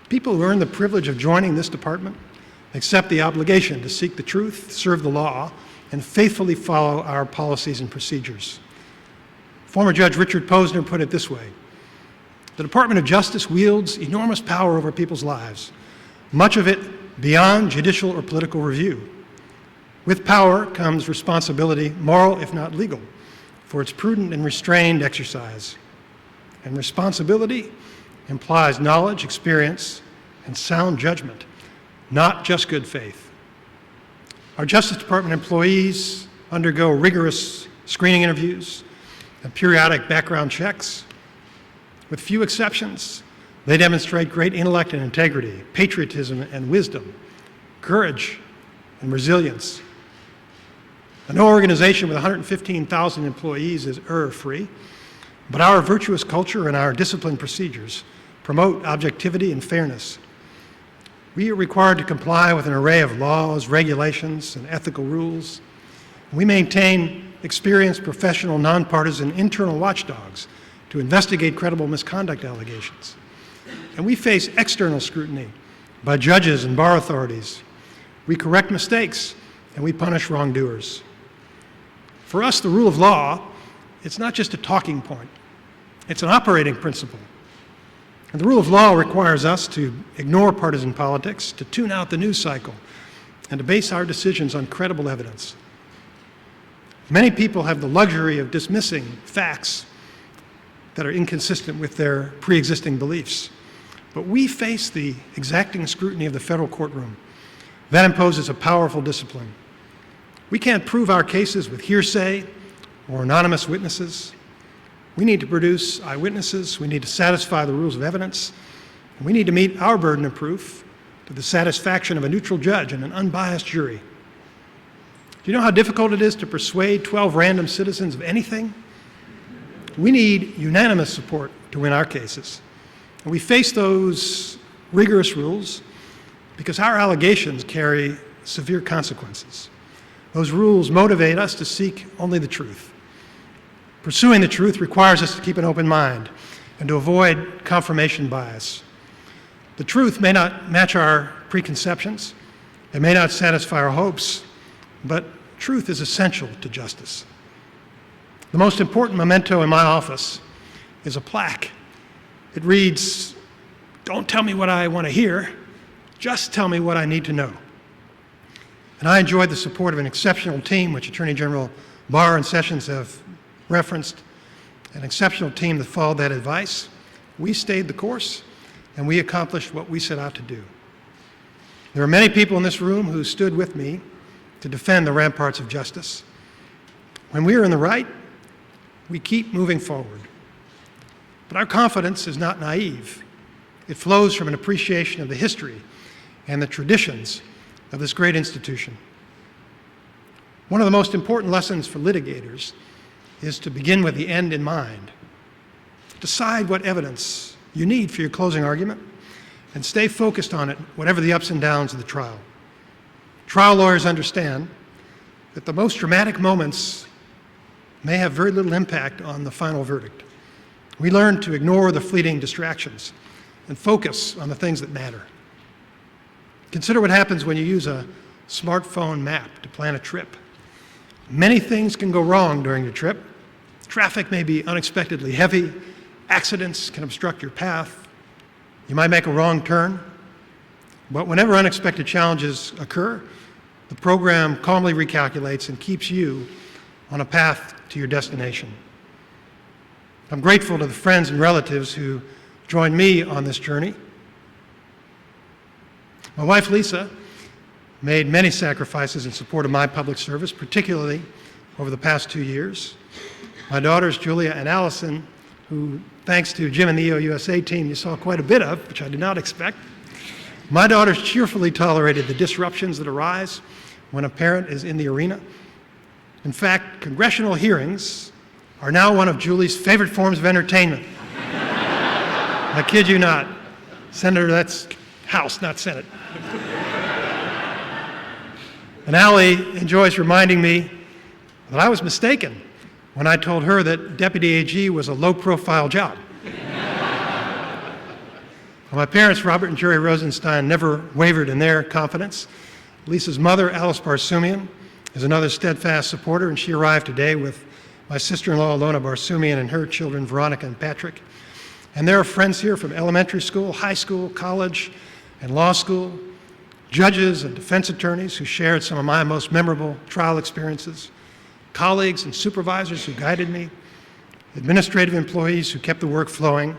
People who earn the privilege of joining this department accept the obligation to seek the truth, serve the law, and faithfully follow our policies and procedures. Former Judge Richard Posner put it this way: the Department of Justice wields enormous power over people's lives, much of it beyond judicial or political review. With power comes responsibility, moral if not legal, for its prudent and restrained exercise. And responsibility implies knowledge, experience, and sound judgment, not just good faith. Our Justice Department employees undergo rigorous screening interviews and periodic background checks. With few exceptions, they demonstrate great intellect and integrity, patriotism and wisdom, courage and resilience. No organization with 115,000 employees is error-free, but our virtuous culture and our disciplined procedures promote objectivity and fairness. We are required to comply with an array of laws, regulations, and ethical rules. We maintain experienced, professional, nonpartisan internal watchdogs to investigate credible misconduct allegations. And we face external scrutiny by judges and bar authorities. We correct mistakes, and we punish wrongdoers. For us, the rule of law, it's not just a talking point. It's an operating principle. And the rule of law requires us to ignore partisan politics, to tune out the news cycle, and to base our decisions on credible evidence. Many people have the luxury of dismissing facts that are inconsistent with their pre-existing beliefs. But we face the exacting scrutiny of the federal courtroom. That imposes a powerful discipline. We can't prove our cases with hearsay or anonymous witnesses. We need to produce eyewitnesses. We need to satisfy the rules of evidence. And we need to meet our burden of proof to the satisfaction of a neutral judge and an unbiased jury. Do you know how difficult it is to persuade 12 random citizens of anything? We need unanimous support to win our cases. And we face those rigorous rules because our allegations carry severe consequences. Those rules motivate us to seek only the truth. Pursuing the truth requires us to keep an open mind and to avoid confirmation bias. The truth may not match our preconceptions, it may not satisfy our hopes, but truth is essential to justice. The most important memento in my office is a plaque. It reads, "Don't tell me what I want to hear, just tell me what I need to know." And I enjoyed the support of an exceptional team, which Attorney General Barr and Sessions have referenced. an exceptional team that followed that advice. We stayed the course, and we accomplished what we set out to do. There are many people in this room who stood with me to defend the ramparts of justice. When we are in the right, we keep moving forward. But our confidence is not naive. It flows from an appreciation of the history and the traditions of this great institution. One of the most important lessons for litigators is to begin with the end in mind. Decide what evidence you need for your closing argument and stay focused on it, whatever the ups and downs of the trial. Trial lawyers understand that the most dramatic moments may have very little impact on the final verdict. We learn to ignore the fleeting distractions and focus on the things that matter. Consider what happens when you use a smartphone map to plan a trip. Many things can go wrong during your trip. Traffic may be unexpectedly heavy. Accidents can obstruct your path. You might make a wrong turn. But whenever unexpected challenges occur, the program calmly recalculates and keeps you on a path to your destination. I'm grateful to the friends and relatives who joined me on this journey. My wife, Lisa, made many sacrifices in support of my public service, particularly over the past 2 years. My daughters, Julia and Allison, who, thanks to Jim and the EOUSA team, you saw quite a bit of, which I did not expect. My daughters cheerfully tolerated the disruptions that arise when a parent is in the arena. In fact, congressional hearings are now one of Julie's favorite forms of entertainment. I kid you not. Senator, that's House, not Senate. And Allie enjoys reminding me that I was mistaken when I told her that Deputy AG was a low-profile job. Well, my parents, Robert and Jerry Rosenstein, never wavered in their confidence. Lisa's mother, Alice Barsumian, is another steadfast supporter, and she arrived today with my sister-in-law, Alona Barsumian, and her children, Veronica and Patrick. And there are friends here from elementary school, high school, college, and law school, judges and defense attorneys who shared some of my most memorable trial experiences, colleagues and supervisors who guided me, administrative employees who kept the work flowing,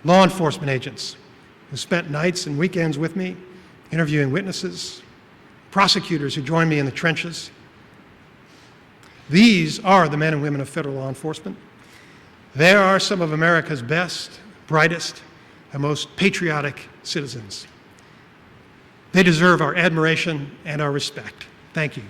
law enforcement agents who spent nights and weekends with me interviewing witnesses, prosecutors who joined me in the trenches. These are the men and women of federal law enforcement. They are some of America's best, brightest, and most patriotic citizens. They deserve our admiration and our respect. Thank you.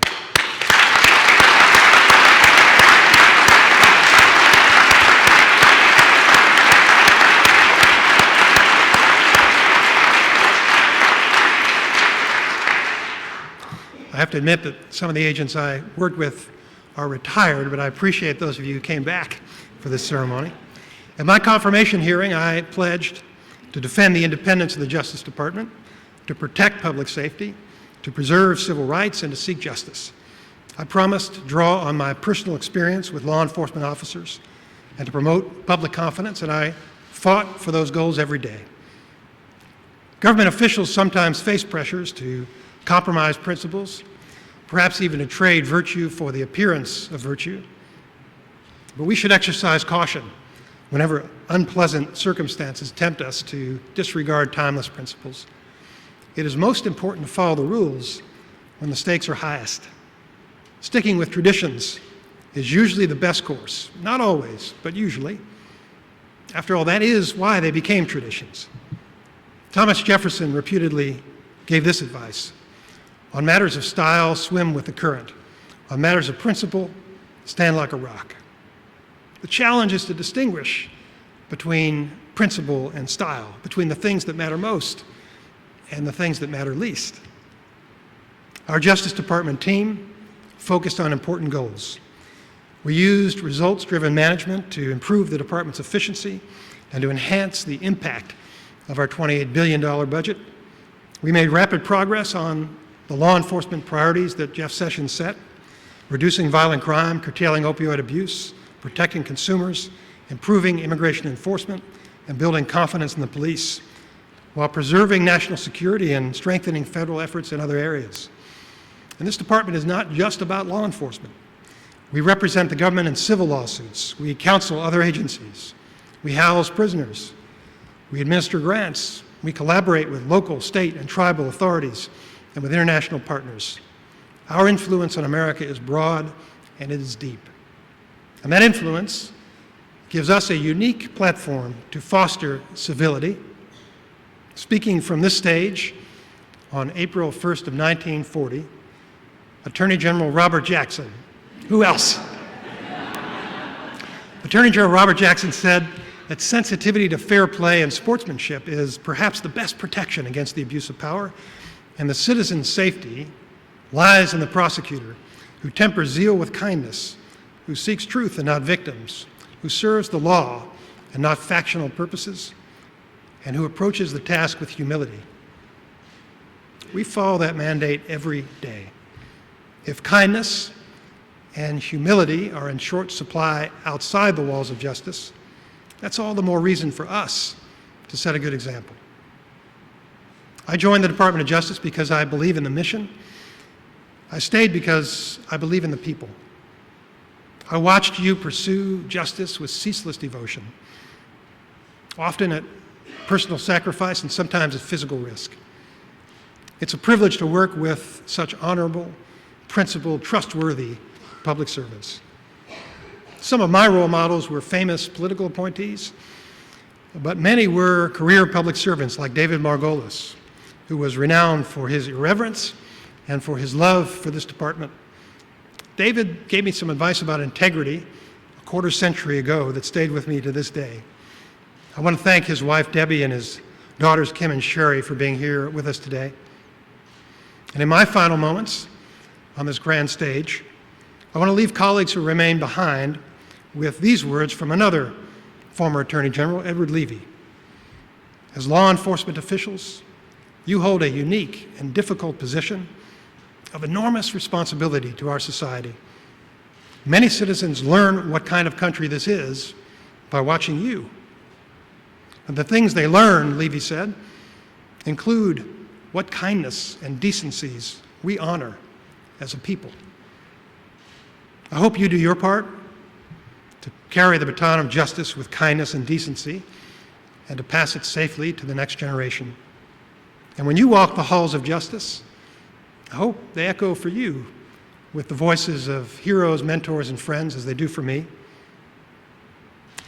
I have to admit that some of the agents I worked with are retired, but I appreciate those of you who came back for this ceremony. At my confirmation hearing, I pledged to defend the independence of the Justice Department, to protect public safety, to preserve civil rights, and to seek justice. I promised to draw on my personal experience with law enforcement officers and to promote public confidence, and I fought for those goals every day. Government officials sometimes face pressures to compromise principles, perhaps even to trade virtue for the appearance of virtue. But we should exercise caution whenever unpleasant circumstances tempt us to disregard timeless principles. It is most important to follow the rules when the stakes are highest. Sticking with traditions is usually the best course. Not always, but usually. After all, that is why they became traditions. Thomas Jefferson reputedly gave this advice: on matters of style, swim with the current. On matters of principle, stand like a rock. The challenge is to distinguish between principle and style, between the things that matter most and the things that matter least. Our Justice Department team focused on important goals. We used results-driven management to improve the department's efficiency and to enhance the impact of our $28 billion budget. We made rapid progress on the law enforcement priorities that Jeff Sessions set: reducing violent crime, curtailing opioid abuse, protecting consumers, improving immigration enforcement, and building confidence in the police, while preserving national security and strengthening federal efforts in other areas. And this department is not just about law enforcement. We represent the government in civil lawsuits. We counsel other agencies. We house prisoners. We administer grants. We collaborate with local, state, and tribal authorities and with international partners. Our influence on America is broad and it is deep. And that influence gives us a unique platform to foster civility. Speaking from this stage on April 1st of 1940, Attorney General Robert Jackson, who else? Attorney General Robert Jackson said that sensitivity to fair play and sportsmanship is perhaps the best protection against the abuse of power, and the citizen's safety lies in the prosecutor who tempers zeal with kindness, who seeks truth and not victims, who serves the law and not factional purposes, and who approaches the task with humility. We follow that mandate every day. If kindness and humility are in short supply outside the walls of justice, that's all the more reason for us to set a good example. I joined the Department of Justice because I believe in the mission. I stayed because I believe in the people. I watched you pursue justice with ceaseless devotion, often at personal sacrifice and sometimes at physical risk. It's a privilege to work with such honorable, principled, trustworthy public servants. Some of my role models were famous political appointees, but many were career public servants like David Margolis, who was renowned for his irreverence and for his love for this department. David gave me some advice about integrity a quarter century ago that stayed with me to this day. I want to thank his wife Debbie and his daughters Kim and Sherry for being here with us today. And in my final moments on this grand stage, I want to leave colleagues who remain behind with these words from another former Attorney General, Edward Levy. As law enforcement officials, you hold a unique and difficult position of enormous responsibility to our society. Many citizens learn what kind of country this is by watching you. And the things they learn, Levy said, include what kindness and decencies we honor as a people. I hope you do your part to carry the baton of justice with kindness and decency and to pass it safely to the next generation. And when you walk the halls of justice, I hope they echo for you with the voices of heroes, mentors, and friends as they do for me.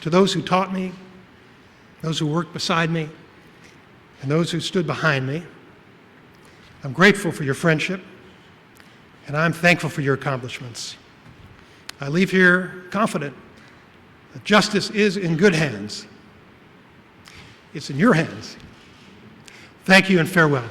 To those who taught me, those who worked beside me, and those who stood behind me, I'm grateful for your friendship, and I'm thankful for your accomplishments. I leave here confident that justice is in good hands. It's in your hands. Thank you and farewell.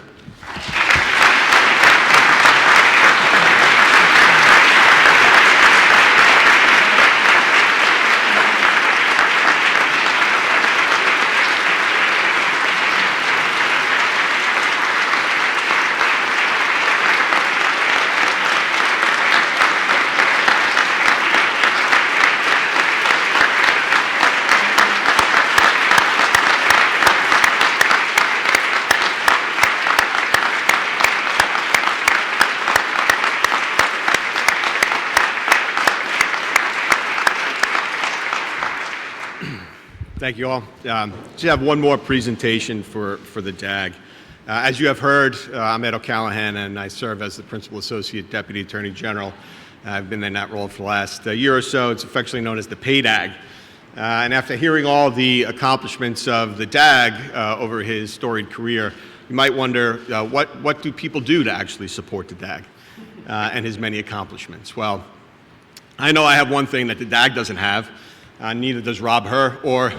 Thank you all. Just have one more presentation for the DAG. As you have heard, I'm Ed O'Callahan, and I serve as the Principal Associate Deputy Attorney General. I've been in that role for the last year or so. It's affectionately known as the PAYDAG. And after hearing all the accomplishments of the DAG over his storied career, you might wonder, what do people do to actually support the DAG and his many accomplishments? Well, I know I have one thing that the DAG doesn't have. Neither does Rob Herr or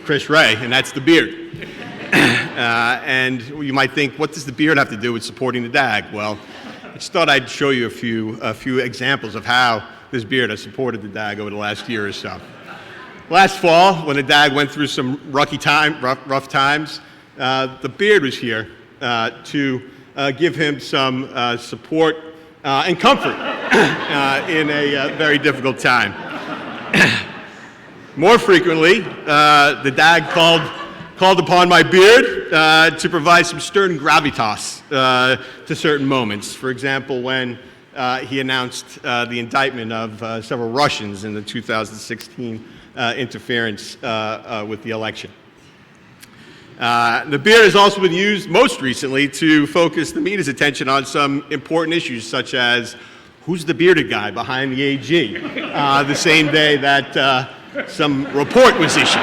Chris Wray, and that's the beard. And you might think, what does the beard have to do with supporting the DAG? Well, I just thought I'd show you a few examples of how this beard has supported the DAG over the last year or so. Last fall, when the DAG went through some rough times, the beard was here to give him some support and comfort in a very difficult time. More frequently, the DAG called upon my beard to provide some stern gravitas to certain moments. For example, when he announced the indictment of several Russians in the 2016 interference with the election. The beard has also been used most recently to focus the media's attention on some important issues, such as who's the bearded guy behind the AG, the same day that some report was issued.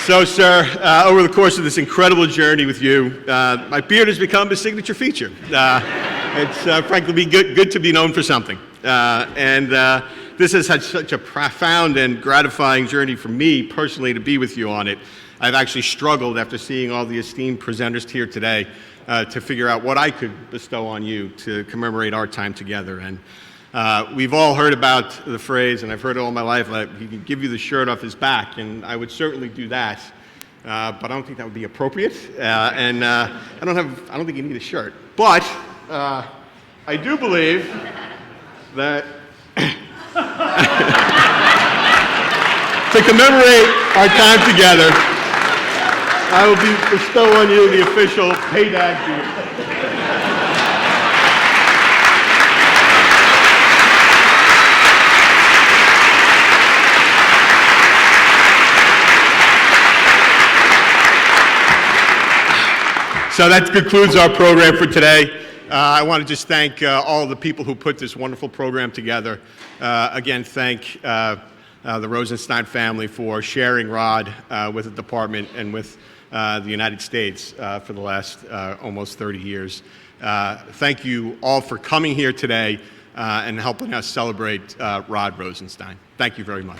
So, sir, over the course of this incredible journey with you, my beard has become a signature feature. It's frankly good to be known for something. This has had such a profound and gratifying journey for me personally to be with you on it. I've actually struggled after seeing all the esteemed presenters here today to figure out what I could bestow on you to commemorate our time together. And we've all heard about the phrase, and I've heard it all my life, like, he can give you the shirt off his back, and I would certainly do that, but I don't think that would be appropriate, and I don't think you need a shirt. But I do believe that to commemorate our time together, I will bestow on you the official payback beard. So that concludes our program for today. I want to just thank all of the people who put this wonderful program together. Again, thank the Rosenstein family for sharing Rod with the department and with the United States for the last almost 30 years. Thank you all for coming here today and helping us celebrate Rod Rosenstein. Thank you very much.